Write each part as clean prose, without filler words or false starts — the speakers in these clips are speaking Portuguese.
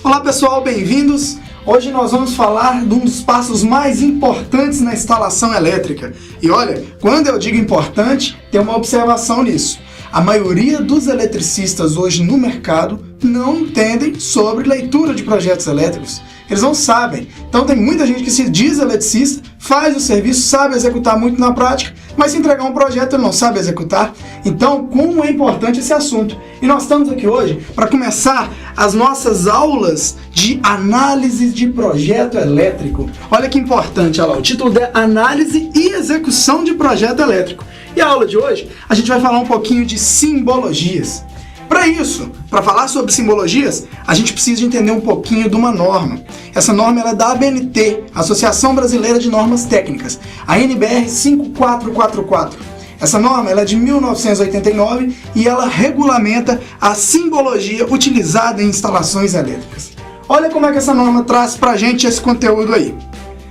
Olá pessoal, bem-vindos! Hoje nós vamos falar de um dos passos mais importantes na instalação elétrica. E olha, quando eu digo importante, tem uma observação nisso. A maioria dos eletricistas hoje no mercado não entendem sobre leitura de projetos elétricos. Eles não sabem. Então tem muita gente que se diz eletricista, faz o serviço, sabe executar muito na prática, mas se entregar um projeto ele não sabe executar. Então, como é importante esse assunto? E nós estamos aqui hoje para começar as nossas aulas de análise de projeto elétrico. Olha que importante, olha lá, o título é Análise e Execução de Projeto Elétrico. E a aula de hoje, a gente vai falar um pouquinho de simbologias. Para isso, para falar sobre simbologias, a gente precisa entender um pouquinho de uma norma. Essa norma ela é da ABNT, Associação Brasileira de Normas Técnicas, a NBR 5444. Essa norma ela é de 1989 e ela regulamenta a simbologia utilizada em instalações elétricas. Olha como é que essa norma traz para a gente esse conteúdo aí.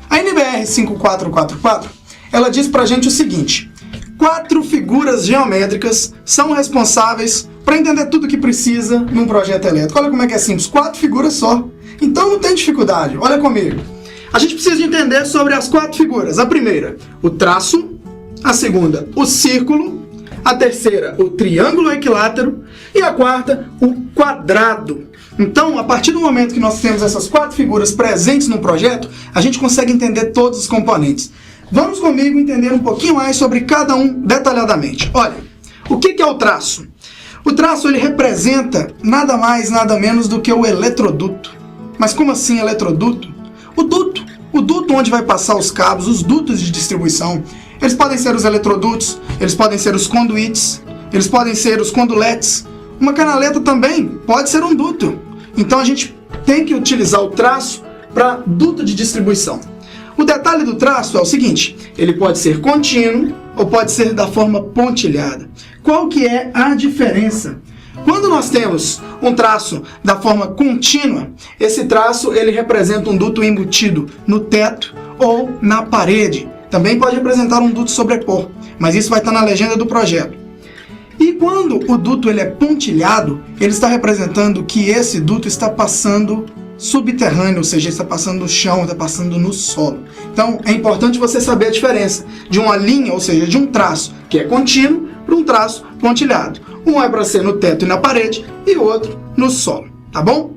A NBR 5444, ela diz para a gente o seguinte: 4 figuras geométricas são responsáveis para entender tudo que precisa num projeto elétrico. Olha como é que é simples, 4 figuras só. Então não tem dificuldade, olha comigo. A gente precisa de entender sobre as 4 figuras. A primeira, o traço. A segunda, o círculo. A terceira, o triângulo equilátero. E a quarta, o quadrado. Então, a partir do momento que nós temos essas 4 figuras presentes no projeto, a gente consegue entender todos os componentes. Vamos comigo entender um pouquinho mais sobre cada um detalhadamente. Olha, o que é o traço? O traço ele representa nada mais, nada menos do que o eletroduto. Mas como assim eletroduto? O duto onde vai passar os cabos, os dutos de distribuição. Eles podem ser os eletrodutos, eles podem ser os conduítes, eles podem ser os conduletes. Uma canaleta também pode ser um duto. Então a gente tem que utilizar o traço para duto de distribuição. O detalhe do traço é o seguinte: ele pode ser contínuo ou pode ser da forma pontilhada. Qual que é a diferença? Quando nós temos um traço da forma contínua, esse traço ele representa um duto embutido no teto ou na parede. Também pode representar um duto sobrepor, mas isso vai estar na legenda do projeto. E quando o duto ele é pontilhado, ele está representando que esse duto está passando subterrâneo, ou seja, está passando no chão, está passando no solo. Então é importante você saber a diferença de uma linha, ou seja, de um traço que é contínuo para um traço pontilhado. Um é para ser no teto e na parede e o outro no solo, tá bom?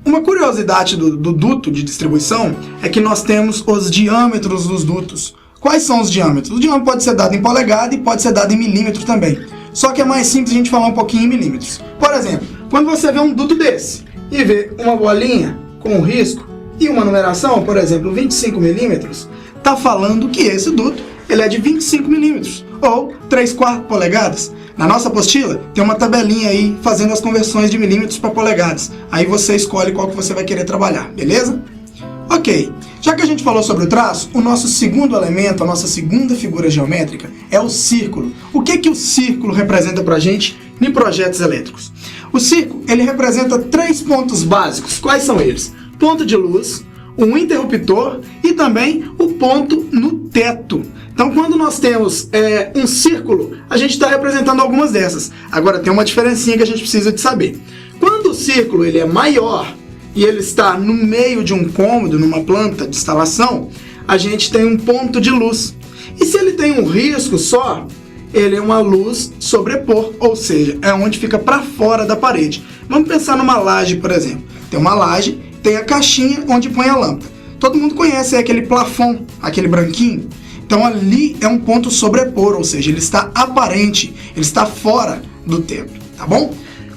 Uma curiosidade do duto de distribuição é que nós temos os diâmetros dos dutos. Quais são os diâmetros? O diâmetro pode ser dado em polegada e pode ser dado em milímetro também. Só que é mais simples a gente falar um pouquinho em milímetros. Por exemplo, quando você vê um duto desse e vê uma bolinha com um risco e uma numeração, por exemplo, 25 milímetros, está falando que esse duto ele é de 25 milímetros ou 3/4 polegadas. Na nossa apostila tem uma tabelinha aí fazendo as conversões de milímetros para polegadas. Aí você escolhe qual que você vai querer trabalhar, beleza? Ok, já que a gente falou sobre o traço, o nosso segundo elemento, a nossa segunda figura geométrica é o círculo. O que o círculo representa para a gente em projetos elétricos? O círculo ele representa 3 pontos básicos. Quais são eles? Ponto de luz, um interruptor e também o ponto no teto. Então, quando nós temos um círculo, a gente está representando algumas dessas. Agora, tem uma diferencinha que a gente precisa de saber. Quando o círculo ele é maior e ele está no meio de um cômodo, numa planta de instalação, a gente tem um ponto de luz. E se ele tem um risco só, ele é uma luz sobrepor, ou seja, é onde fica para fora da parede. Vamos pensar numa laje, por exemplo. Tem uma laje, tem a caixinha onde põe a lâmpada. Todo mundo conhece aquele plafond, aquele branquinho. Então ali é um ponto sobrepor, ou seja, ele está aparente, ele está fora do teto, tá bom?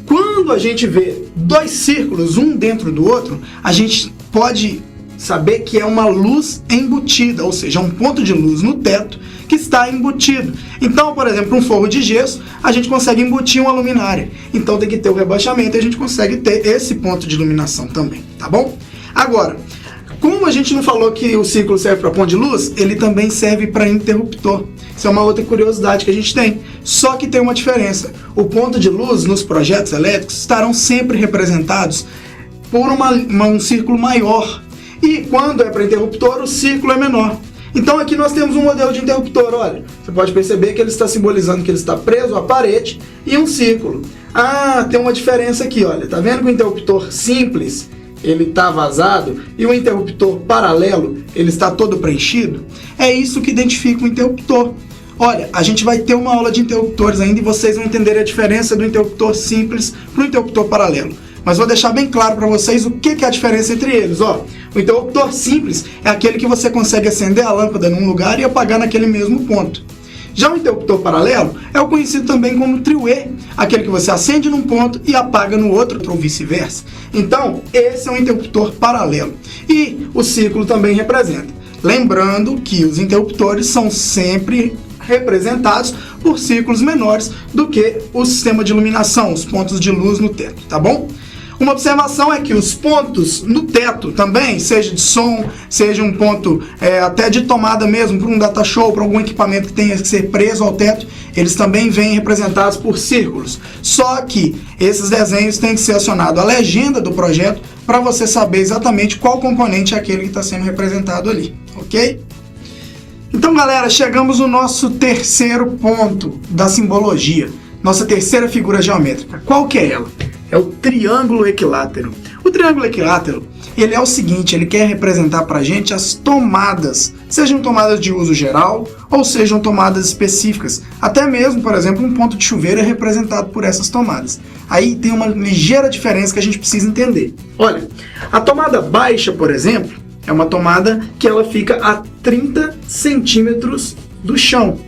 Quando a gente vê 2 círculos, um dentro do outro, a gente pode saber que é uma luz embutida, ou seja, um ponto de luz no teto que está embutido. Então, por exemplo, um forro de gesso, a gente consegue embutir uma luminária. Então tem que ter o rebaixamento e a gente consegue ter esse ponto de iluminação também, tá bom? Agora, como a gente não falou que o círculo serve para ponto de luz, ele também serve para interruptor. Isso é uma outra curiosidade que a gente tem. Só que tem uma diferença. O ponto de luz nos projetos elétricos estarão sempre representados por um círculo maior. E quando é para interruptor, o círculo é menor. Então aqui nós temos um modelo de interruptor, olha. Você pode perceber que ele está simbolizando que ele está preso à parede e um círculo. Ah, tem uma diferença aqui, olha. Tá vendo que o interruptor simples, ele está vazado e o interruptor paralelo ele está todo preenchido, é isso que identifica o interruptor. Olha, a gente vai ter uma aula de interruptores ainda e vocês vão entender a diferença do interruptor simples para o interruptor paralelo. Mas vou deixar bem claro para vocês o que é a diferença entre eles. Ó, o interruptor simples é aquele que você consegue acender a lâmpada num lugar e apagar naquele mesmo ponto. Já o interruptor paralelo é o conhecido também como trio-E, aquele que você acende num ponto e apaga no outro, ou vice-versa. Então, esse é um interruptor paralelo. E o círculo também representa. Lembrando que os interruptores são sempre representados por círculos menores do que o sistema de iluminação, os pontos de luz no teto, tá bom? Uma observação é que os pontos no teto também, seja de som, seja um ponto até de tomada mesmo, para um data show, para algum equipamento que tenha que ser preso ao teto, eles também vêm representados por círculos. Só que esses desenhos têm que ser acionado a legenda do projeto para você saber exatamente qual componente é aquele que está sendo representado ali, ok? Então, galera, chegamos no nosso terceiro ponto da simbologia, nossa terceira figura geométrica. Qual que é ela? É o triângulo equilátero. O triângulo equilátero, ele é o seguinte, ele quer representar pra gente as tomadas, sejam tomadas de uso geral ou sejam tomadas específicas. Até mesmo, por exemplo, um ponto de chuveiro é representado por essas tomadas. Aí tem uma ligeira diferença que a gente precisa entender. Olha, a tomada baixa, por exemplo, é uma tomada que ela fica a 30 centímetros do chão.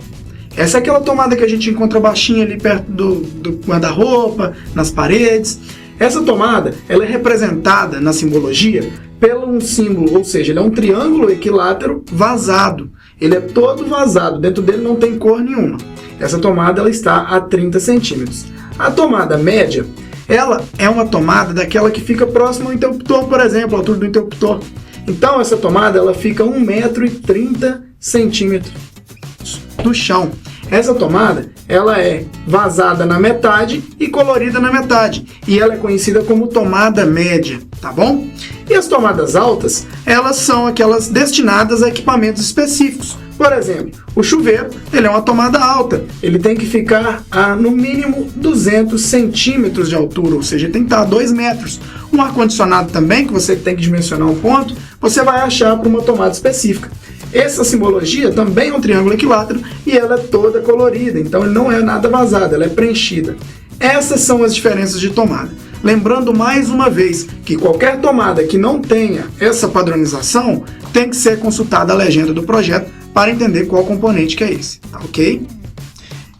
Essa é aquela tomada que a gente encontra baixinha ali perto do guarda-roupa, nas paredes. Essa tomada, ela é representada na simbologia pelo um símbolo, ou seja, ele é um triângulo equilátero vazado. Ele é todo vazado, dentro dele não tem cor nenhuma. Essa tomada ela está a 30 centímetros. A tomada média, ela é uma tomada daquela que fica próxima ao interruptor, por exemplo, a altura do interruptor. Então essa tomada ela fica a 1,30 m do chão. Essa tomada, ela é vazada na metade e colorida na metade, e ela é conhecida como tomada média, tá bom? E as tomadas altas, elas são aquelas destinadas a equipamentos específicos. Por exemplo, o chuveiro, ele é uma tomada alta, ele tem que ficar a, no mínimo, 200 centímetros de altura, ou seja, tem que estar a 2 metros. Um ar-condicionado também, que você tem que dimensionar um ponto, você vai achar para uma tomada específica. Essa simbologia também é um triângulo equilátero e ela é toda colorida, então ele não é nada vazado, ela é preenchida. Essas são as diferenças de tomada. Lembrando mais uma vez que qualquer tomada que não tenha essa padronização tem que ser consultada a legenda do projeto para entender qual componente que é esse, tá ok?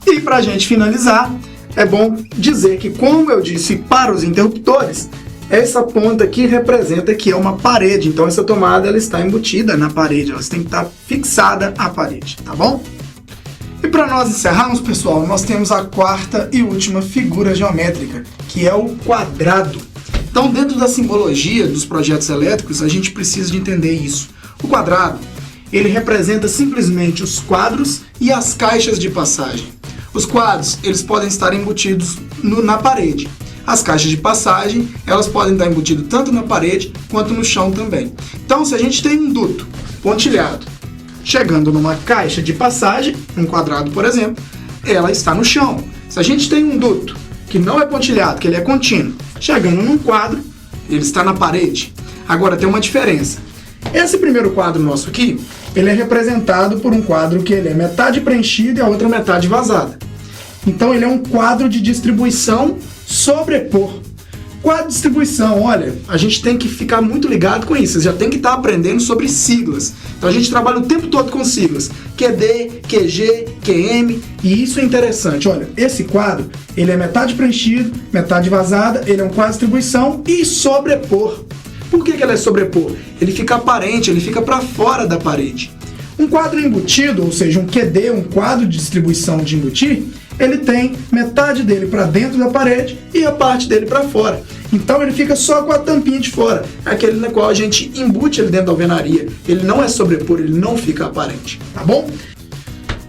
E para a gente finalizar, é bom dizer que, como eu disse para os interruptores, essa ponta aqui representa que é uma parede, então essa tomada ela está embutida na parede, ela tem que estar fixada à parede, tá bom? E para nós encerrarmos, pessoal, nós temos a quarta e última figura geométrica, que é o quadrado. Então, dentro da simbologia dos projetos elétricos, a gente precisa de entender isso. O quadrado, ele representa simplesmente os quadros e as caixas de passagem. Os quadros, eles podem estar embutidos na parede. As caixas de passagem, elas podem estar embutidas tanto na parede quanto no chão também. Então, se a gente tem um duto pontilhado chegando numa caixa de passagem, um quadrado, por exemplo, ela está no chão. Se a gente tem um duto que não é pontilhado, que ele é contínuo, chegando num quadro, ele está na parede. Agora, tem uma diferença. Esse primeiro quadro nosso aqui, ele é representado por um quadro que ele é metade preenchido e a outra metade vazada. Então, ele é um quadro de distribuição sobrepor. Quadro de distribuição, olha, a gente tem que ficar muito ligado com isso, você já tem que estar aprendendo sobre siglas. Então a gente trabalha o tempo todo com siglas, QD, QG, QM, e isso é interessante. Olha, esse quadro, ele é metade preenchido, metade vazada, ele é um quadro de distribuição e sobrepor. Por que ele é sobrepor? Ele fica aparente, ele fica para fora da parede. Um quadro embutido, ou seja, um QD, um quadro de distribuição de embutir, ele tem metade dele para dentro da parede e a parte dele para fora. Então ele fica só com a tampinha de fora, aquele na qual a gente embute ele dentro da alvenaria. Ele não é sobrepor, ele não fica aparente, tá bom?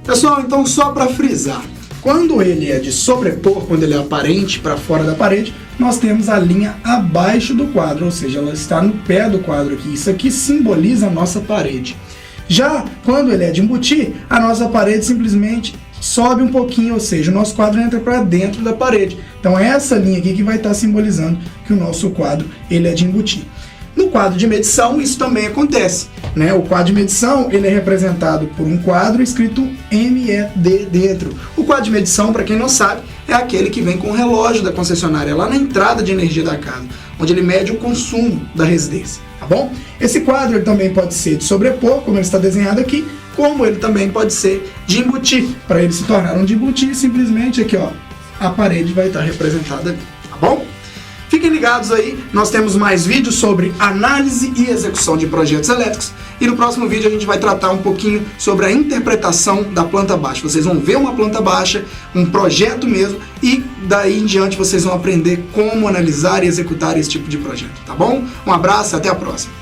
Pessoal, então só para frisar, quando ele é de sobrepor, quando ele é aparente para fora da parede, nós temos a linha abaixo do quadro, ou seja, ela está no pé do quadro aqui. Isso aqui simboliza a nossa parede. Já quando ele é de embutir, a nossa parede simplesmente sobe um pouquinho, ou seja, o nosso quadro entra para dentro da parede. Então é essa linha aqui que vai estar simbolizando que o nosso quadro ele é de embutir. No quadro de medição, isso também acontece, né? O quadro de medição, ele é representado por um quadro escrito MED dentro. O quadro de medição, para quem não sabe, é aquele que vem com o relógio da concessionária lá na entrada de energia da casa, onde ele mede o consumo da residência, tá bom? Esse quadro ele também pode ser de sobrepor, como ele está desenhado aqui, como ele também pode ser de embutir. Para ele se tornar um de embutir, simplesmente aqui, ó, a parede vai estar representada ali, tá bom? Fiquem ligados aí, nós temos mais vídeos sobre análise e execução de projetos elétricos e no próximo vídeo a gente vai tratar um pouquinho sobre a interpretação da planta baixa. Vocês vão ver uma planta baixa, um projeto mesmo, e daí em diante vocês vão aprender como analisar e executar esse tipo de projeto, tá bom? Um abraço e até a próxima!